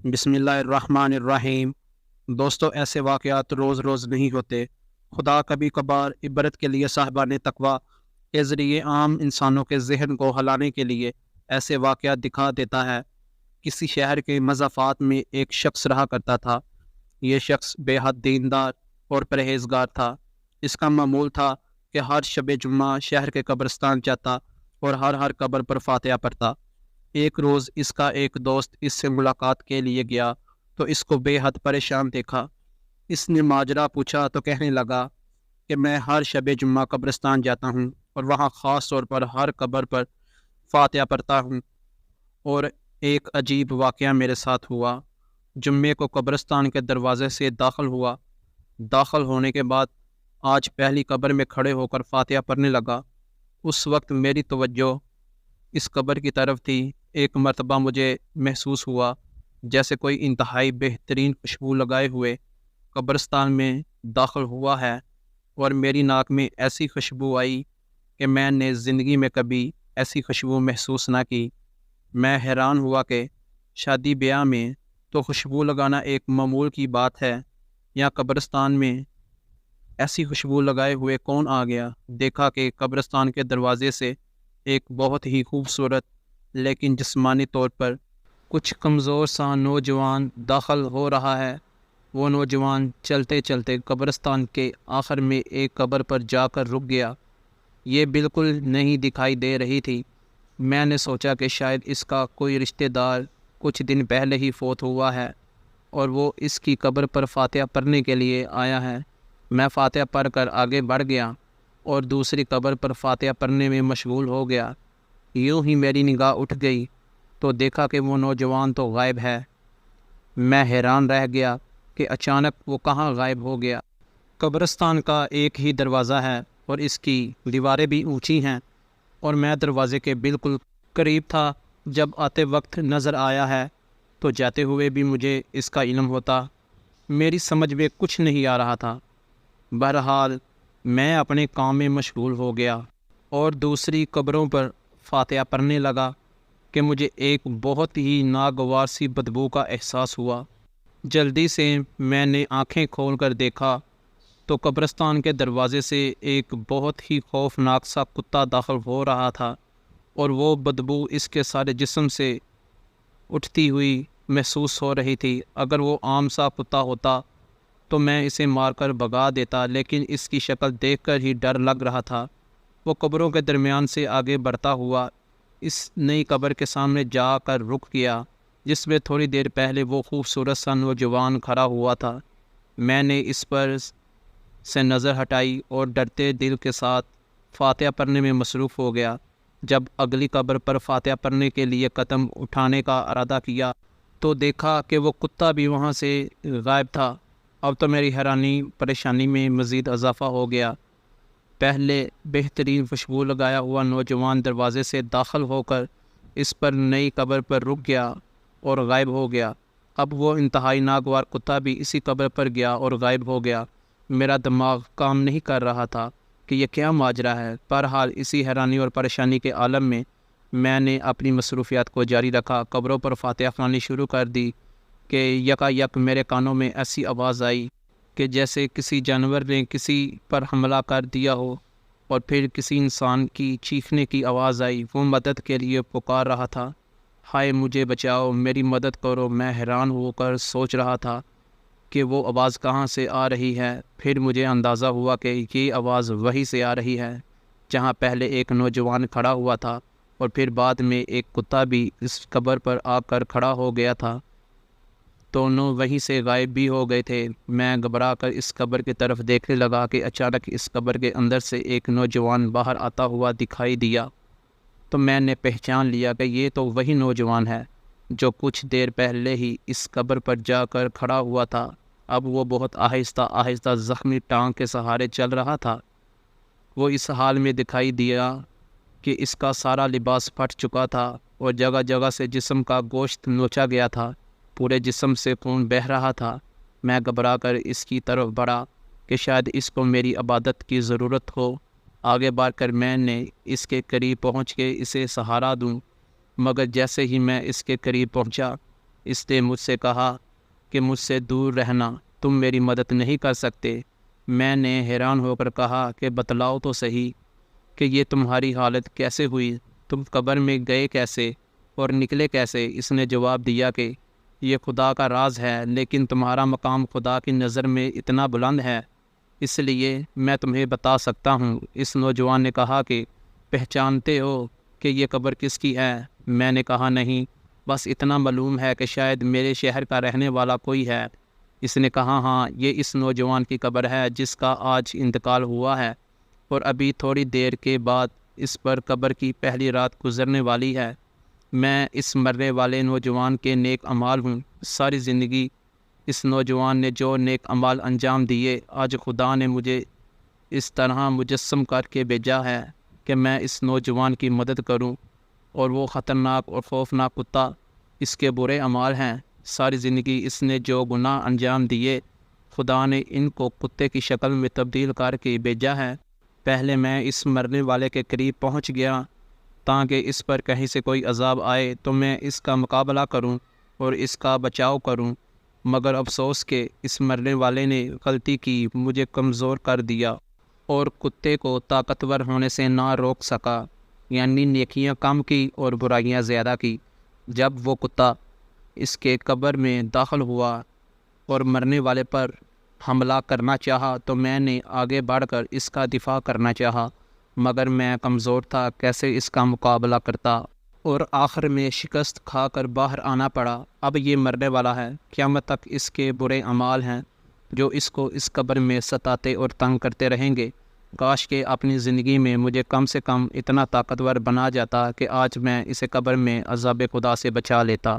بسم اللہ الرحمن الرحیم۔ دوستو، ایسے واقعات روز روز نہیں ہوتے۔ خدا کبھی کبھار عبرت کے لیے صاحبان تقویٰ کے ذریعے عام انسانوں کے ذہن کو ہلانے کے لیے ایسے واقعات دکھا دیتا ہے۔ کسی شہر کے مضافات میں ایک شخص رہا کرتا تھا۔ یہ شخص بے حد دیندار اور پرہیزگار تھا۔ اس کا معمول تھا کہ ہر شب جمعہ شہر کے قبرستان جاتا اور ہر قبر پر فاتحہ پڑھتا۔ ایک روز اس کا ایک دوست اس سے ملاقات کے لیے گیا تو اس کو بے حد پریشان دیکھا۔ اس نے ماجرا پوچھا تو کہنے لگا کہ میں ہر شب جمعہ قبرستان جاتا ہوں اور وہاں خاص طور پر ہر قبر پر فاتحہ پڑھتا ہوں، اور ایک عجیب واقعہ میرے ساتھ ہوا۔ جمعے کو قبرستان کے دروازے سے داخل ہوا۔ داخل ہونے کے بعد آج پہلی قبر میں کھڑے ہو کر فاتحہ پڑھنے لگا۔ اس وقت میری توجہ اس قبر کی طرف تھی۔ ایک مرتبہ مجھے محسوس ہوا جیسے کوئی انتہائی بہترین خوشبو لگائے ہوئے قبرستان میں داخل ہوا ہے، اور میری ناک میں ایسی خوشبو آئی کہ میں نے زندگی میں کبھی ایسی خوشبو محسوس نہ کی۔ میں حیران ہوا کہ شادی بیاہ میں تو خوشبو لگانا ایک معمول کی بات ہے، یا قبرستان میں ایسی خوشبو لگائے ہوئے کون آ گیا؟ دیکھا کہ قبرستان کے دروازے سے ایک بہت ہی خوبصورت لیکن جسمانی طور پر کچھ کمزور سا نوجوان داخل ہو رہا ہے۔ وہ نوجوان چلتے چلتے قبرستان کے آخر میں ایک قبر پر جا کر رک گیا۔ یہ بالکل نہیں دکھائی دے رہی تھی۔ میں نے سوچا کہ شاید اس کا کوئی رشتہ دار کچھ دن پہلے ہی فوت ہوا ہے اور وہ اس کی قبر پر فاتحہ پڑھنے کے لیے آیا ہے۔ میں فاتحہ پڑھ کر آگے بڑھ گیا اور دوسری قبر پر فاتحہ پڑھنے میں مشغول ہو گیا۔ یوں ہی میری نگاہ اٹھ گئی تو دیکھا کہ وہ نوجوان تو غائب ہے۔ میں حیران رہ گیا کہ اچانک وہ کہاں غائب ہو گیا۔ قبرستان کا ایک ہی دروازہ ہے اور اس کی دیواریں بھی اونچی ہیں، اور میں دروازے کے بالکل قریب تھا۔ جب آتے وقت نظر آیا ہے تو جاتے ہوئے بھی مجھے اس کا علم ہوتا۔ میری سمجھ میں کچھ نہیں آ رہا تھا۔ بہرحال میں اپنے کام میں مشغول ہو گیا اور دوسری قبروں پر فاتحہ پڑھنے لگا کہ مجھے ایک بہت ہی ناگوار سی بدبو کا احساس ہوا۔ جلدی سے میں نے آنکھیں کھول کر دیکھا تو قبرستان کے دروازے سے ایک بہت ہی خوفناک سا کتا داخل ہو رہا تھا، اور وہ بدبو اس کے سارے جسم سے اٹھتی ہوئی محسوس ہو رہی تھی۔ اگر وہ عام سا کتا ہوتا تو میں اسے مار کر بھگا دیتا، لیکن اس کی شکل دیکھ کر ہی ڈر لگ رہا تھا۔ وہ قبروں کے درمیان سے آگے بڑھتا ہوا اس نئی قبر کے سامنے جا کر رک گیا جس میں تھوڑی دیر پہلے وہ خوبصورت سا نوجوان کھڑا ہوا تھا۔ میں نے اس پر سے نظر ہٹائی اور ڈرتے دل کے ساتھ فاتحہ پڑھنے میں مصروف ہو گیا۔ جب اگلی قبر پر فاتحہ پڑھنے کے لیے قدم اٹھانے کا ارادہ کیا تو دیکھا کہ وہ کتا بھی وہاں سے غائب تھا۔ اب تو میری حیرانی پریشانی میں مزید اضافہ ہو گیا۔ پہلے بہترین خوشبو لگایا ہوا نوجوان دروازے سے داخل ہو کر اس پر نئی قبر پر رک گیا اور غائب ہو گیا۔ اب وہ انتہائی ناگوار کتا بھی اسی قبر پر گیا اور غائب ہو گیا۔ میرا دماغ کام نہیں کر رہا تھا کہ یہ کیا ماجرا ہے۔ بہرحال اسی حیرانی اور پریشانی کے عالم میں نے اپنی مصروفیات کو جاری رکھا، قبروں پر فاتحہ خوانی شروع کر دی کہ یکا یک میرے کانوں میں ایسی آواز آئی کہ جیسے کسی جانور نے کسی پر حملہ کر دیا ہو، اور پھر کسی انسان کی چیخنے کی آواز آئی۔ وہ مدد کے لیے پکار رہا تھا۔ ہائے مجھے بچاؤ، میری مدد کرو۔ میں حیران ہو کر سوچ رہا تھا کہ وہ آواز کہاں سے آ رہی ہے۔ پھر مجھے اندازہ ہوا کہ یہ آواز وہیں سے آ رہی ہے جہاں پہلے ایک نوجوان کھڑا ہوا تھا، اور پھر بعد میں ایک کتا بھی اس قبر پر آ کر کھڑا ہو گیا تھا۔ دونوں وہیں سے غائب بھی ہو گئے تھے۔ میں گھبرا کر اس قبر کی طرف دیکھنے لگا کہ اچانک اس قبر کے اندر سے ایک نوجوان باہر آتا ہوا دکھائی دیا، تو میں نے پہچان لیا کہ یہ تو وہی نوجوان ہے جو کچھ دیر پہلے ہی اس قبر پر جا کر کھڑا ہوا تھا۔ اب وہ بہت آہستہ آہستہ زخمی ٹانگ کے سہارے چل رہا تھا۔ وہ اس حال میں دکھائی دیا کہ اس کا سارا لباس پھٹ چکا تھا اور جگہ جگہ سے جسم کا گوشت نوچا گیا تھا۔ پورے جسم سے خون بہہ رہا تھا۔ میں گھبرا کر اس کی طرف بڑھا کہ شاید اس کو میری عبادت کی ضرورت ہو۔ آگے بڑھ کر میں نے اس کے قریب پہنچ کے اسے سہارا دوں، مگر جیسے ہی میں اس کے قریب پہنچا اس نے مجھ سے کہا کہ مجھ سے دور رہنا، تم میری مدد نہیں کر سکتے۔ میں نے حیران ہو کر کہا کہ بتلاؤ تو صحیح کہ یہ تمہاری حالت کیسے ہوئی، تم قبر میں گئے کیسے اور نکلے کیسے؟ اس نے جواب دیا کہ یہ خدا کا راز ہے، لیکن تمہارا مقام خدا کی نظر میں اتنا بلند ہے، اس لیے میں تمہیں بتا سکتا ہوں۔ اس نوجوان نے کہا کہ پہچانتے ہو کہ یہ قبر کس کی ہے؟ میں نے کہا نہیں، بس اتنا معلوم ہے کہ شاید میرے شہر کا رہنے والا کوئی ہے۔ اس نے کہا ہاں، یہ اس نوجوان کی قبر ہے جس کا آج انتقال ہوا ہے، اور ابھی تھوڑی دیر کے بعد اس پر قبر کی پہلی رات گزرنے والی ہے۔ میں اس مرنے والے نوجوان کے نیک اعمال ہوں۔ ساری زندگی اس نوجوان نے جو نیک اعمال انجام دیے، آج خدا نے مجھے اس طرح مجسم کر کے بھیجا ہے کہ میں اس نوجوان کی مدد کروں، اور وہ خطرناک اور خوفناک کتا اس کے برے اعمال ہیں۔ ساری زندگی اس نے جو گناہ انجام دیے، خدا نے ان کو کتے کی شکل میں تبدیل کر کے بھیجا ہے۔ پہلے میں اس مرنے والے کے قریب پہنچ گیا تاکہ اس پر کہیں سے کوئی عذاب آئے تو میں اس کا مقابلہ کروں اور اس کا بچاؤ کروں، مگر افسوس کہ اس مرنے والے نے غلطی کی، مجھے کمزور کر دیا اور کتے کو طاقتور ہونے سے نہ روک سکا، یعنی نیکیاں کم کی اور برائیاں زیادہ کی۔ جب وہ کتا اس کے قبر میں داخل ہوا اور مرنے والے پر حملہ کرنا چاہا تو میں نے آگے بڑھ کر اس کا دفاع کرنا چاہا، مگر میں کمزور تھا، کیسے اس کا مقابلہ کرتا، اور آخر میں شکست کھا کر باہر آنا پڑا۔ اب یہ مرنے والا ہے، قیامت تک اس کے برے اعمال ہیں جو اس کو اس قبر میں ستاتے اور تنگ کرتے رہیں گے۔ کاش کہ اپنی زندگی میں مجھے کم سے کم اتنا طاقتور بنا جاتا کہ آج میں اسے قبر میں عذاب خدا سے بچا لیتا۔